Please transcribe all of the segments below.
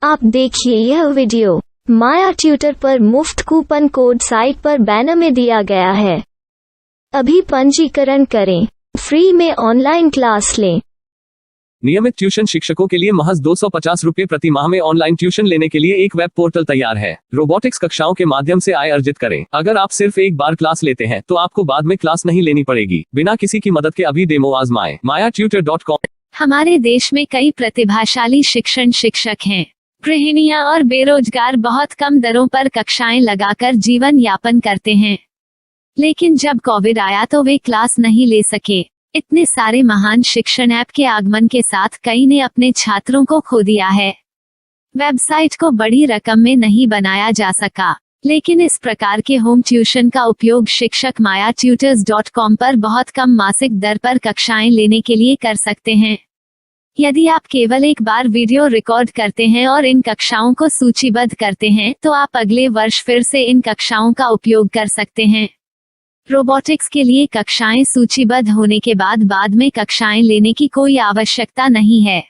आप देखिए यह वीडियो माया ट्यूटर पर मुफ्त कूपन कोड साइट पर बैनर में दिया गया है। अभी पंजीकरण करें, फ्री में ऑनलाइन क्लास लें। नियमित ट्यूशन शिक्षकों के लिए महज 250 रुपये प्रति माह में ऑनलाइन ट्यूशन लेने के लिए एक वेब पोर्टल तैयार है। रोबोटिक्स कक्षाओं के माध्यम से आय अर्जित करें। अगर आप सिर्फ एक बार क्लास लेते हैं तो आपको बाद में क्लास नहीं लेनी पड़ेगी। बिना किसी की मदद के अभी डेमो आजमाएं। mayatutor.com। हमारे देश में कई प्रतिभाशाली शिक्षक हैं। गृहिणियां और बेरोजगार बहुत कम दरों पर कक्षाएं लगाकर जीवन यापन करते हैं, लेकिन जब कोविड आया तो वे क्लास नहीं ले सके। इतने सारे महान शिक्षण ऐप के आगमन के साथ कई ने अपने छात्रों को खो दिया है। वेबसाइट को बड़ी रकम में नहीं बनाया जा सका, लेकिन इस प्रकार के होम ट्यूशन का उपयोग शिक्षक mayatutors.com पर बहुत कम मासिक दर पर कक्षाएं लेने के लिए कर सकते हैं। यदि आप केवल एक बार वीडियो रिकॉर्ड करते हैं और इन कक्षाओं को सूचीबद्ध करते हैं तो आप अगले वर्ष फिर से इन कक्षाओं का उपयोग कर सकते हैं। रोबोटिक्स के लिए कक्षाएं सूचीबद्ध होने के बाद में कक्षाएं लेने की कोई आवश्यकता नहीं है।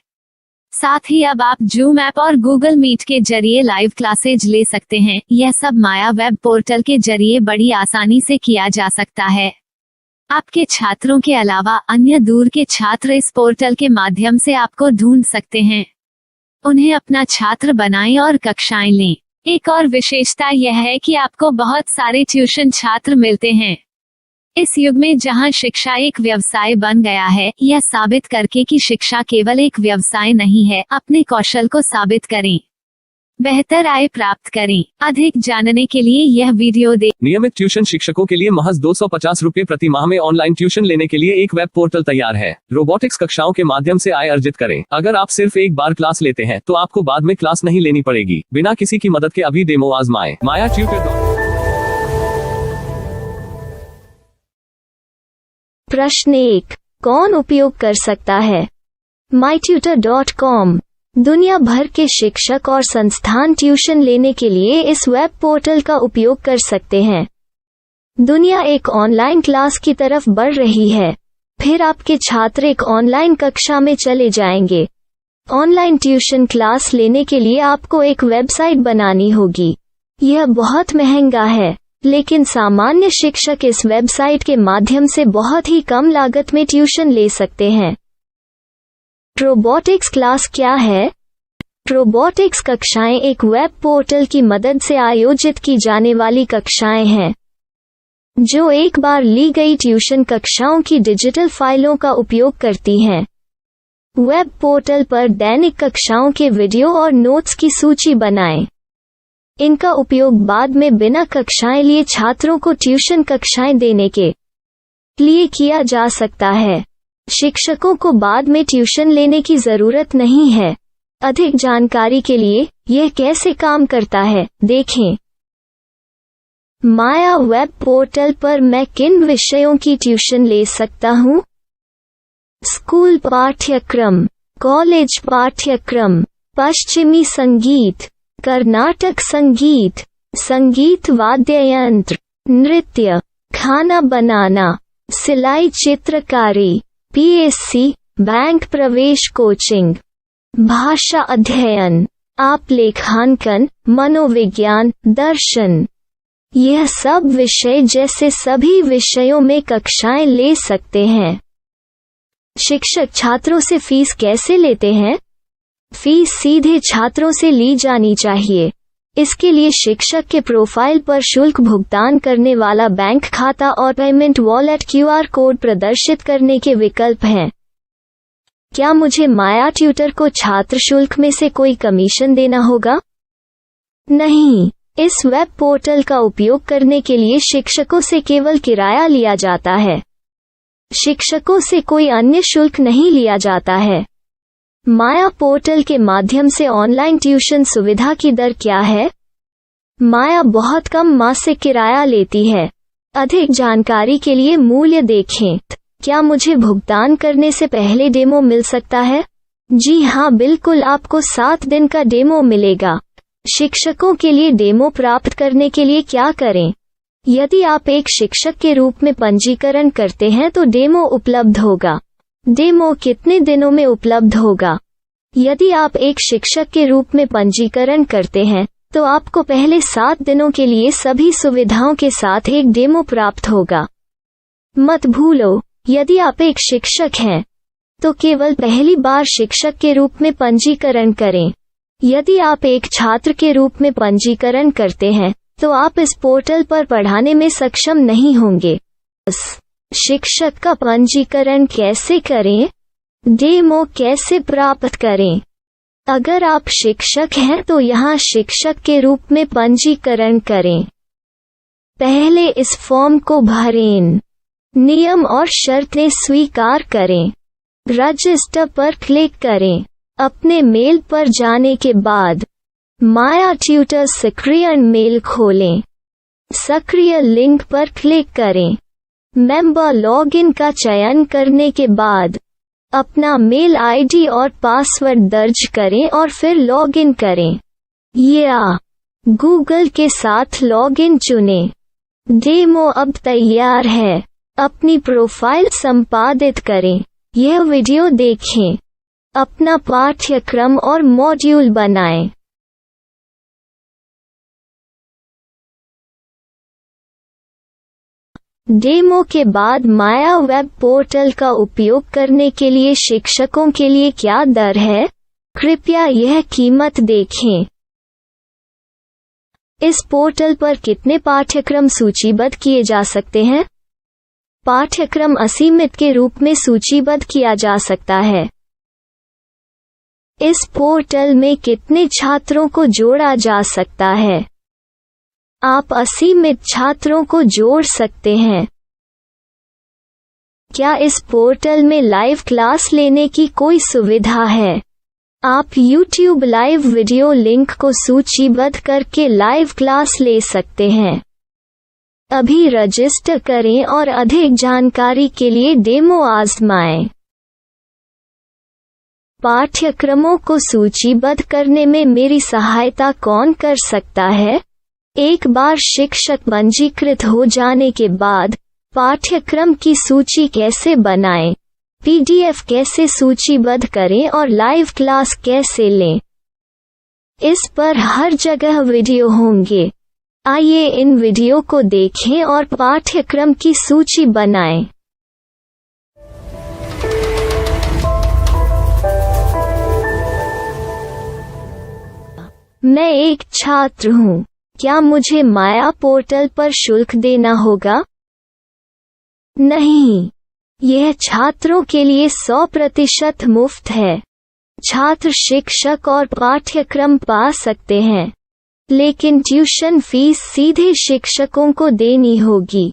साथ ही अब आप जूम ऐप और गूगल मीट के जरिए लाइव क्लासेज ले सकते हैं। यह सब माया वेब पोर्टल के जरिए बड़ी आसानी से किया जा सकता है। आपके छात्रों के अलावा अन्य दूर के छात्र इस पोर्टल के माध्यम से आपको ढूंढ सकते हैं। उन्हें अपना छात्र बनाएं और कक्षाएं लें। एक और विशेषता यह है कि आपको बहुत सारे ट्यूशन छात्र मिलते हैं। इस युग में जहां शिक्षा एक व्यवसाय बन गया है, यह साबित करके कि शिक्षा केवल एक व्यवसाय नहीं है, अपने कौशल को साबित करें, बेहतर आय प्राप्त करें। अधिक जानने के लिए यह वीडियो देखें। नियमित ट्यूशन शिक्षकों के लिए महज 250 रुपये प्रति माह में ऑनलाइन ट्यूशन लेने के लिए एक वेब पोर्टल तैयार है। रोबोटिक्स कक्षाओं के माध्यम से आय अर्जित करें। अगर आप सिर्फ एक बार क्लास लेते हैं तो आपको बाद में क्लास नहीं लेनी पड़ेगी। बिना किसी की मदद के अभी डेमो आजमाएं। mayatutor.com। प्रश्न 1, कौन उपयोग कर सकता है? mytutor.com दुनिया भर के शिक्षक और संस्थान ट्यूशन लेने के लिए इस वेब पोर्टल का उपयोग कर सकते हैं। दुनिया एक ऑनलाइन क्लास की तरफ बढ़ रही है। फिर आपके छात्र एक ऑनलाइन कक्षा में चले जाएंगे। ऑनलाइन ट्यूशन क्लास लेने के लिए आपको एक वेबसाइट बनानी होगी। यह बहुत महंगा है, लेकिन सामान्य शिक्षक इस वेबसाइट के माध्यम से बहुत ही कम लागत में ट्यूशन ले सकते हैं। रोबोटिक्स क्लास क्या है? रोबोटिक्स कक्षाएं एक वेब पोर्टल की मदद से आयोजित की जाने वाली कक्षाएं हैं, जो एक बार ली गई ट्यूशन कक्षाओं की डिजिटल फाइलों का उपयोग करती हैं। वेब पोर्टल पर दैनिक कक्षाओं के वीडियो और नोट्स की सूची बनाएं। इनका उपयोग बाद में बिना कक्षाएं लिए छात्रों को ट्यूशन कक्षाएं देने के लिए किया जा सकता है। शिक्षकों को बाद में ट्यूशन लेने की जरूरत नहीं है। अधिक जानकारी के लिए यह कैसे काम करता है, देखें। माया वेब पोर्टल पर मैं किन विषयों की ट्यूशन ले सकता हूँ? स्कूल पाठ्यक्रम, कॉलेज पाठ्यक्रम, पश्चिमी संगीत, कर्नाटक संगीत, संगीत वाद्य यंत्र, नृत्य, खाना बनाना, सिलाई चित्रकारी, पीएससी, बैंक प्रवेश कोचिंग, भाषा अध्ययन, आप लेखांकन, मनोविज्ञान, दर्शन। यह सब विषय जैसे सभी विषयों में कक्षाएं ले सकते हैं। शिक्षक छात्रों से फीस कैसे लेते हैं? फीस सीधे छात्रों से ली जानी चाहिए। इसके लिए शिक्षक के प्रोफाइल पर शुल्क भुगतान करने वाला बैंक खाता और पेमेंट वॉलेट क्यूआर कोड प्रदर्शित करने के विकल्प हैं। क्या मुझे माया ट्यूटर को छात्र शुल्क में से कोई कमीशन देना होगा? नहीं, इस वेब पोर्टल का उपयोग करने के लिए शिक्षकों से केवल किराया लिया जाता है। शिक्षकों से कोई अन्य शुल्क नहीं लिया जाता है। माया पोर्टल के माध्यम से ऑनलाइन ट्यूशन सुविधा की दर क्या है? माया बहुत कम मासिक किराया लेती है। अधिक जानकारी के लिए मूल्य देखें। क्या मुझे भुगतान करने से पहले डेमो मिल सकता है? जी हाँ, बिल्कुल, आपको 7 दिन का डेमो मिलेगा। शिक्षकों के लिए डेमो प्राप्त करने के लिए क्या करें? यदि आप एक शिक्षक के रूप में पंजीकरण करते हैं तो डेमो उपलब्ध होगा। डेमो कितने दिनों में उपलब्ध होगा? यदि आप एक शिक्षक के रूप में पंजीकरण करते हैं तो आपको पहले 7 दिनों के लिए सभी सुविधाओं के साथ एक डेमो प्राप्त होगा। मत भूलो, यदि आप एक शिक्षक हैं तो केवल पहली बार शिक्षक के रूप में पंजीकरण करें। यदि आप एक छात्र के रूप में पंजीकरण करते हैं तो आप इस पोर्टल पर पढ़ाने में सक्षम नहीं होंगे। शिक्षक का पंजीकरण कैसे करें? डेमो कैसे प्राप्त करें? अगर आप शिक्षक हैं तो यहाँ शिक्षक के रूप में पंजीकरण करें। पहले इस फॉर्म को भरें, नियम और शर्तें स्वीकार करें, रजिस्टर पर क्लिक करें। अपने मेल पर जाने के बाद माया ट्यूटर सक्रिय मेल खोलें। सक्रिय लिंक पर क्लिक करें। मेंबर लॉगिन का चयन करने के बाद अपना मेल आईडी और पासवर्ड दर्ज करें और फिर लॉगिन करें या गूगल के साथ लॉगिन चुनें। डेमो अब तैयार है। अपनी प्रोफाइल संपादित करें। यह वीडियो देखें। अपना पाठ्यक्रम और मॉड्यूल बनाएं। डेमो के बाद माया वेब पोर्टल का उपयोग करने के लिए शिक्षकों के लिए क्या दर है? कृपया यह कीमत देखें। इस पोर्टल पर कितने पाठ्यक्रम सूचीबद्ध किए जा सकते हैं? पाठ्यक्रम असीमित के रूप में सूचीबद्ध किया जा सकता है। इस पोर्टल में कितने छात्रों को जोड़ा जा सकता है? आप असीमित छात्रों को जोड़ सकते हैं। क्या इस पोर्टल में लाइव क्लास लेने की कोई सुविधा है? आप YouTube लाइव वीडियो लिंक को सूचीबद्ध करके लाइव क्लास ले सकते हैं। अभी रजिस्टर करें और अधिक जानकारी के लिए डेमो आजमाएं। पाठ्यक्रमों को सूचीबद्ध करने में मेरी सहायता कौन कर सकता है? एक बार शिक्षक पंजीकृत हो जाने के बाद पाठ्यक्रम की सूची कैसे बनाएं, PDF कैसे सूचीबद्ध करें और लाइव क्लास कैसे लें, इस पर हर जगह वीडियो होंगे। आइए इन वीडियो को देखें और पाठ्यक्रम की सूची बनाएं। मैं एक छात्र हूँ। क्या मुझे माया पोर्टल पर शुल्क देना होगा? नहीं, यह छात्रों के लिए 100% मुफ्त है। छात्र शिक्षक और पाठ्यक्रम पा सकते हैं, लेकिन ट्यूशन फीस सीधे शिक्षकों को देनी होगी।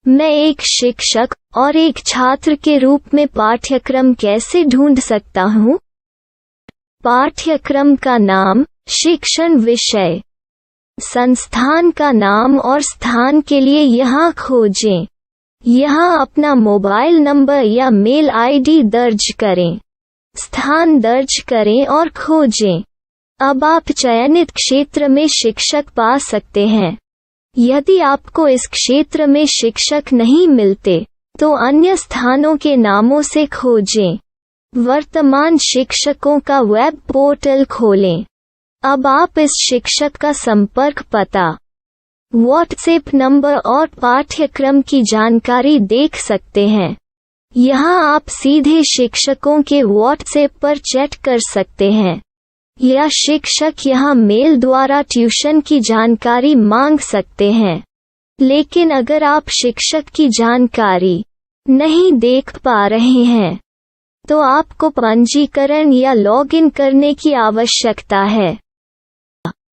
मैं एक शिक्षक और एक छात्र के रूप में पाठ्यक्रम कैसे ढूंढ सकता हूँ? पाठ्यक्रम का नाम, शिक्षण विषय, संस्थान का नाम और स्थान के लिए यहाँ खोजें। यहाँ अपना मोबाइल नंबर या मेल आईडी दर्ज करें। स्थान दर्ज करें और खोजें। अब आप चयनित क्षेत्र में शिक्षक पा सकते हैं। यदि आपको इस क्षेत्र में शिक्षक नहीं मिलते तो अन्य स्थानों के नामों से खोजें। वर्तमान शिक्षकों का वेब पोर्टल खोलें। अब आप इस शिक्षक का संपर्क पता, व्हाट्सएप नंबर और पाठ्यक्रम की जानकारी देख सकते हैं। यहाँ आप सीधे शिक्षकों के व्हाट्सएप पर चैट कर सकते हैं या शिक्षक यहाँ मेल द्वारा ट्यूशन की जानकारी मांग सकते हैं। लेकिन अगर आप शिक्षक की जानकारी नहीं देख पा रहे हैं तो आपको पंजीकरण या लॉगिन करने की आवश्यकता है।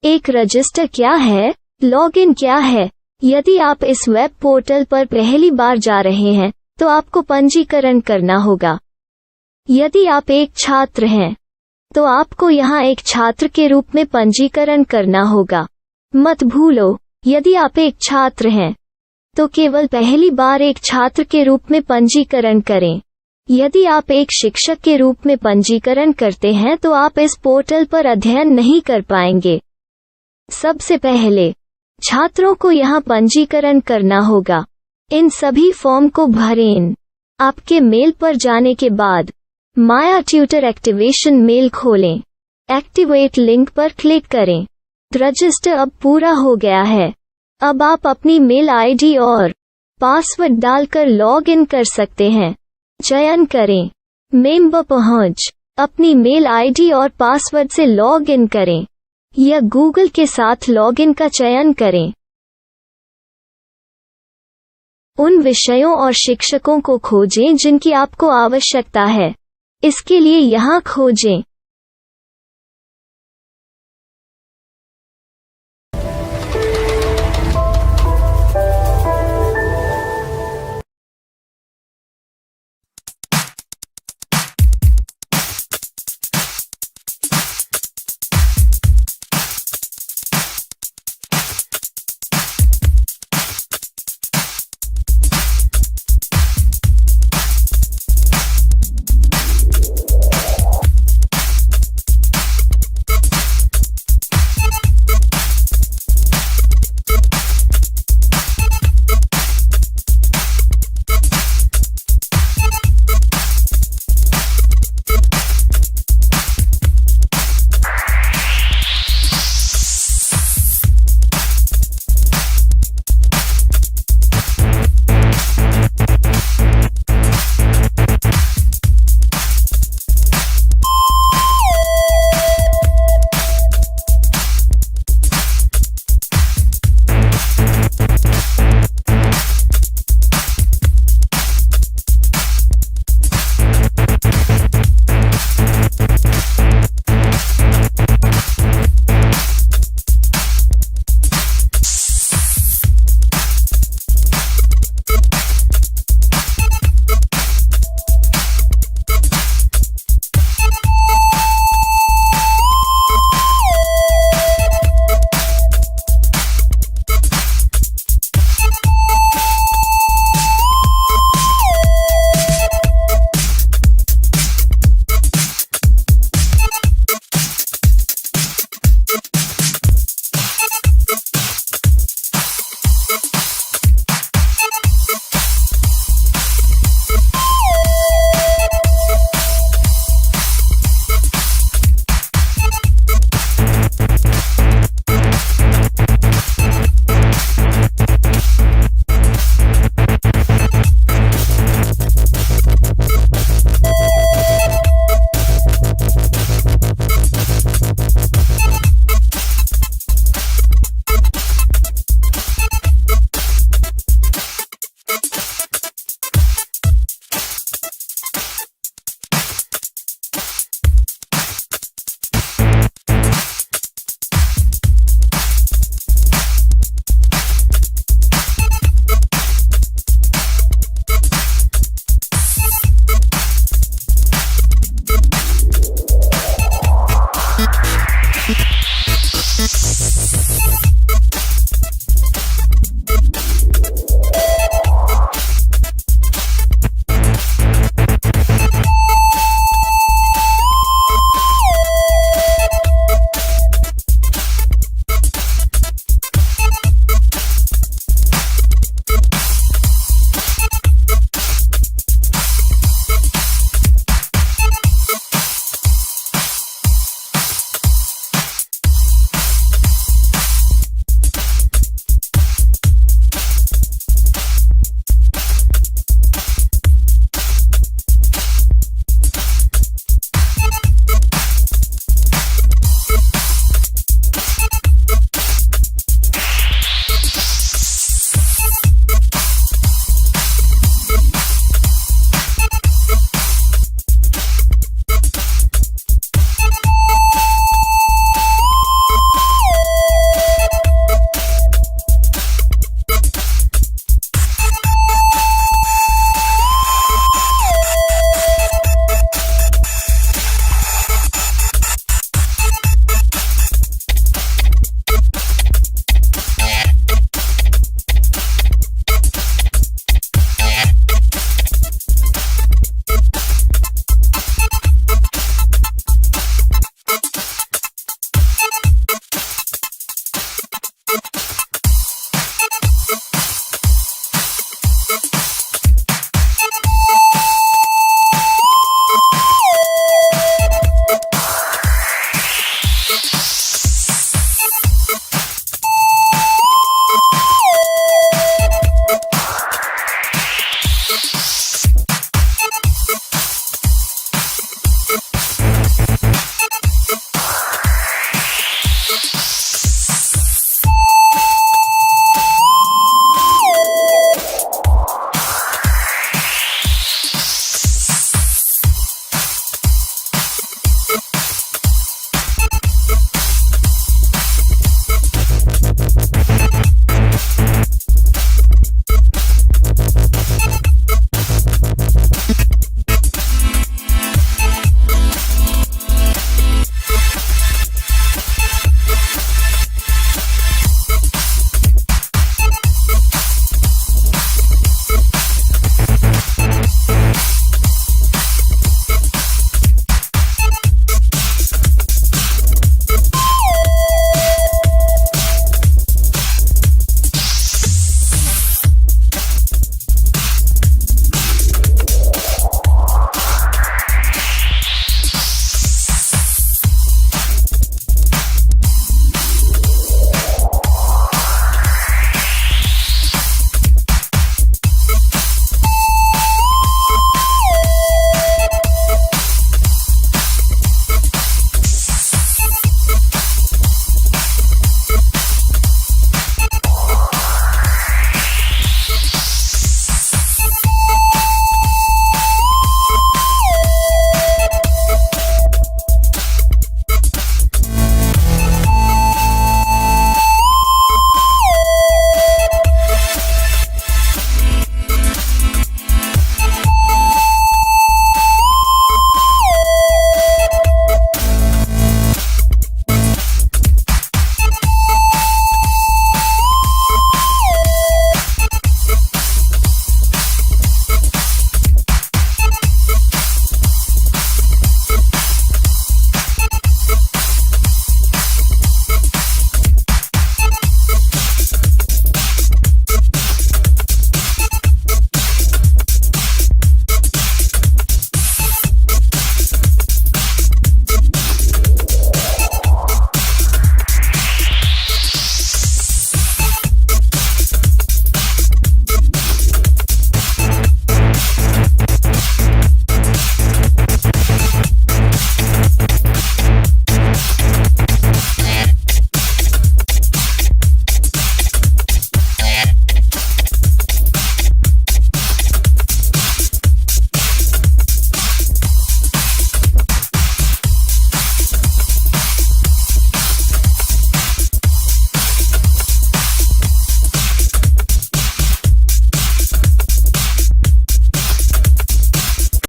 एक रजिस्टर क्या है? लॉगिन क्या है? यदि आप इस वेब पोर्टल पर पहली बार जा रहे हैं तो आपको पंजीकरण करना होगा। यदि आप एक छात्र हैं तो आपको यहाँ एक छात्र के रूप में पंजीकरण करना होगा। मत भूलो, यदि आप एक छात्र हैं तो केवल पहली बार एक छात्र के रूप में पंजीकरण करें। यदि आप एक शिक्षक के रूप में पंजीकरण करते हैं तो आप इस पोर्टल पर अध्ययन नहीं कर पाएंगे। सबसे पहले छात्रों को यहाँ पंजीकरण करना होगा। इन सभी फॉर्म को भरें। आपके मेल पर जाने के बाद माया ट्यूटर एक्टिवेशन मेल खोलें। एक्टिवेट लिंक पर क्लिक करें। रजिस्टर अब पूरा हो गया है। अब आप अपनी मेल आईडी और पासवर्ड डालकर लॉग इन कर सकते हैं। चयन करें मेंबर पहुंच। अपनी मेल आईडी और पासवर्ड से लॉग इन करें या गूगल के साथ लॉग इन का चयन करें। उन विषयों और शिक्षकों को खोजें जिनकी आपको आवश्यकता है। इसके लिए यहाँ खोजें।